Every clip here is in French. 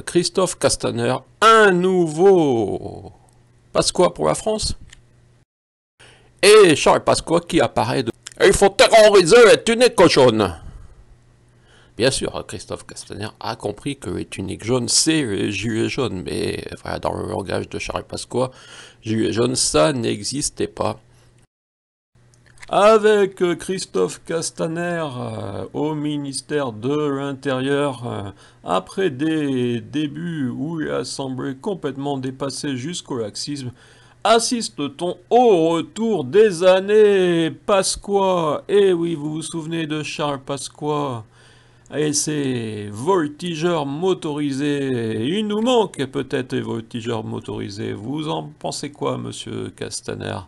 Christophe Castaner, un nouveau Pasqua pour la France. Et Charles Pasqua qui apparaît de... Il faut terroriser les tuniques jaunes. Bien sûr, Christophe Castaner a compris que les tuniques jaunes, c'est les gilets jaunes. Mais voilà, dans le langage de Charles Pasqua, gilets jaunes, ça n'existait pas. Avec Christophe Castaner au ministère de l'Intérieur, après des débuts où il a semblé complètement dépassé jusqu'au laxisme, assiste-t-on au retour des années Pasqua? Eh oui, vous vous souvenez de Charles Pasqua et ses voltigeurs motorisés. Il nous manque peut-être les voltigeurs motorisés. Vous en pensez quoi, monsieur Castaner?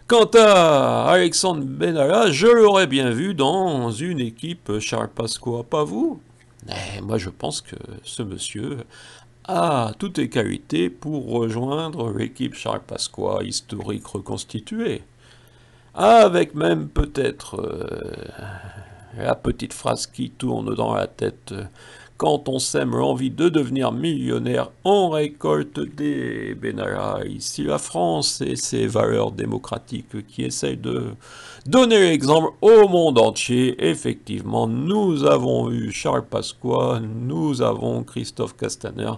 Quant à Alexandre Benalla, je l'aurais bien vu dans une équipe Charles Pasqua, pas vous? Mais moi je pense que ce monsieur a toutes les qualités pour rejoindre l'équipe Charles Pasqua historique reconstituée. Avec même peut-être la petite phrase qui tourne dans la tête. Quand on sème l'envie de devenir millionnaire, on récolte des Benalla. Ici la France et ses valeurs démocratiques qui essayent de donner l'exemple au monde entier. Effectivement, nous avons eu Charles Pasqua, nous avons Christophe Castaner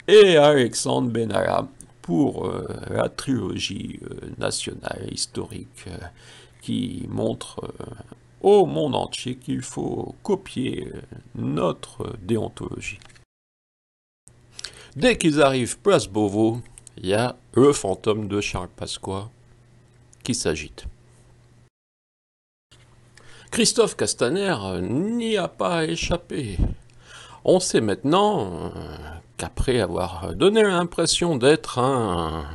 et Alexandre Benalla pour la trilogie nationale historique qui montre au monde entier qu'il faut copier notre déontologie. Dès qu'ils arrivent place Beauvau, il y a le fantôme de Charles Pasqua qui s'agite. Christophe Castaner n'y a pas échappé. On sait maintenant qu'après avoir donné l'impression d'être un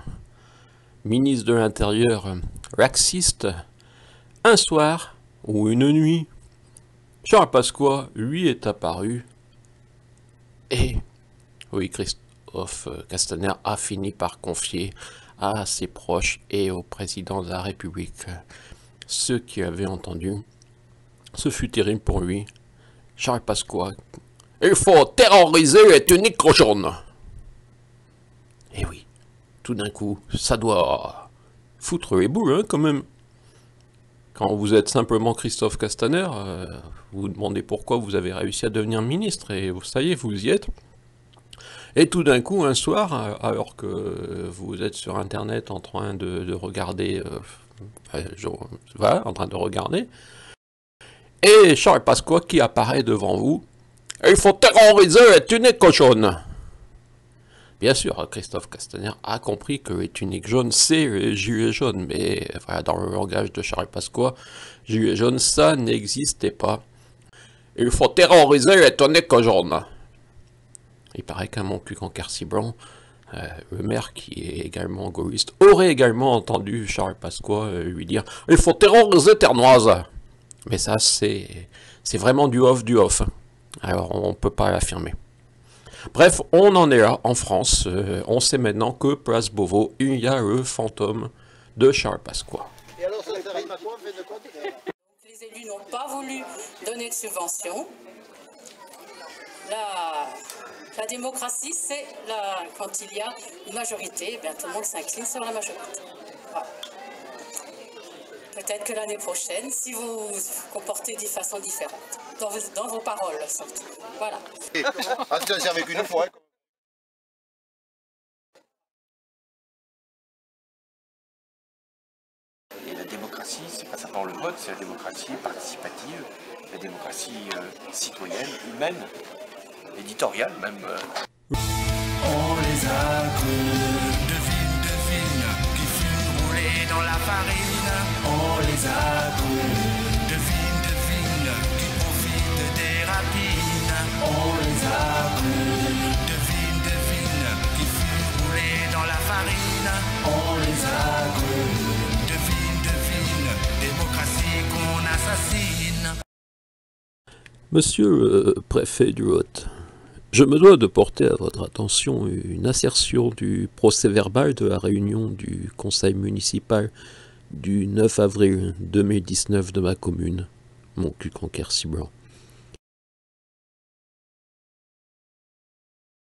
ministre de l'Intérieur laxiste, un soir ou une nuit, Charles Pasqua lui est apparu et, oui, Christophe Castaner a fini par confier à ses proches et au président de la République ce qu'il avait entendu. Ce fut terrible pour lui. Charles Pasqua, il faut terroriser les tuniques jaunes. Et oui, tout d'un coup, ça doit foutre les boules, hein, quand même. Quand vous êtes simplement Christophe Castaner, vous vous demandez pourquoi vous avez réussi à devenir ministre, et ça y est, vous y êtes. Et tout d'un coup, un soir, alors que vous êtes sur Internet en train de regarder, voilà, en train de regarder, et Charles Pasqua qui apparaît devant vous, il faut terroriser les tuniques jaunes. Bien sûr, Christophe Castaner a compris que les tuniques jaunes, c'est les gilets jaunes, mais voilà, dans le langage de Charles Pasqua, gilets jaunes, ça n'existait pas. Il faut terroriser les tuniques jaunes. Il paraît qu'à Montcuq-en-Quercy-Blanc, le maire qui est également gaulliste aurait également entendu Charles Pasqua lui dire « Il faut terroriser Ternoise ». Mais ça, c'est vraiment du off du off. Alors, on ne peut pas l'affirmer. Bref, on en est là, en France. On sait maintenant que place Beauvau, il y a le fantôme de Charles Pasqua. Et alors, ça s'arrête à quoi, en fait, de compte? Les élus n'ont pas voulu donner de subvention. La démocratie, c'est quand il y a une majorité, eh bien, tout le monde s'incline sur la majorité. Voilà. Peut-être que l'année prochaine, si vous vous comportez de façon différente, dans vos paroles surtout. Voilà. Ah, tu n'as servi qu'une fois. Et la démocratie, c'est pas simplement le vote, c'est la démocratie participative, la démocratie citoyenne, humaine, éditoriale même. On les a crus, devine, qui fut roulé dans la farine. On les a crus, devine, qui profite des rapines. On les a crus, devine, qui fut roulé dans la farine. On les a crus, devine, démocratie qu'on assassine. Monsieur le préfet du Lot, je me dois de porter à votre attention une assertion du procès-verbal de la réunion du conseil municipal du 9 avril 2019 de ma commune, Montcuq-en-Quercy-Blanc.